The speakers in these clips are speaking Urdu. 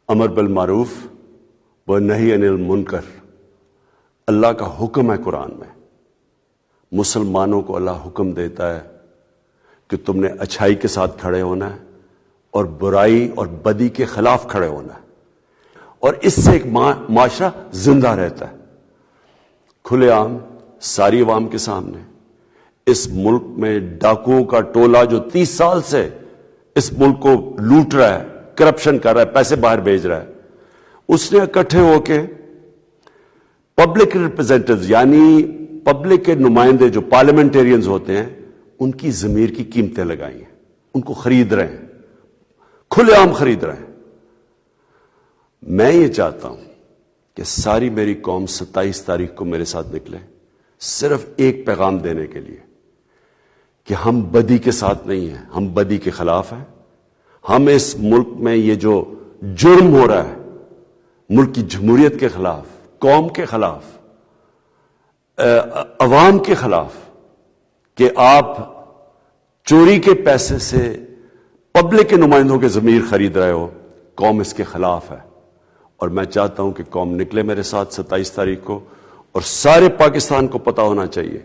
امر بالمعروف و نہی عن المنکر اللہ کا حکم ہے قرآن میں. مسلمانوں کو اللہ حکم دیتا ہے کہ تم نے اچھائی کے ساتھ کھڑے ہونا ہے اور برائی اور بدی کے خلاف کھڑے ہونا ہے، اور اس سے ایک معاشرہ زندہ رہتا ہے. کھلے عام ساری عوام کے سامنے اس ملک میں ڈاکوؤں کا ٹولہ جو 30 سال سے اس ملک کو لوٹ رہا ہے، کرپشن کر رہا ہے، پیسے باہر بھیج رہا ہے، اس نے اکٹھے ہو کے پبلک ریپرزینٹیوز یعنی پبلک کے نمائندے جو پارلیمنٹیرینز ہوتے ہیں ان کی ضمیر کی قیمتیں لگائی ہیں، ان کو خرید رہے ہیں، کھلے عام خرید رہے ہیں. میں یہ چاہتا ہوں کہ ساری میری قوم 27 تاریخ کو میرے ساتھ نکلے صرف ایک پیغام دینے کے لیے کہ ہم بدی کے ساتھ نہیں ہیں، ہم بدی کے خلاف ہیں. ہم اس ملک میں یہ جو جرم ہو رہا ہے ملک کی جمہوریت کے خلاف، قوم کے خلاف، عوام کے خلاف، کہ آپ چوری کے پیسے سے پبلک کے نمائندوں کے ضمیر خرید رہے ہو، قوم اس کے خلاف ہے. اور میں چاہتا ہوں کہ قوم نکلے میرے ساتھ 27 تاریخ کو، اور سارے پاکستان کو پتا ہونا چاہیے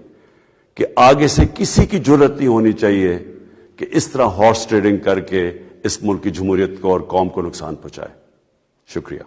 کہ آگے سے کسی کی جرات نہیں ہونی چاہیے کہ اس طرح ہارس ٹریڈنگ کر کے اس ملک کی جمہوریت کو اور قوم کو نقصان پہنچائے. شکریہ.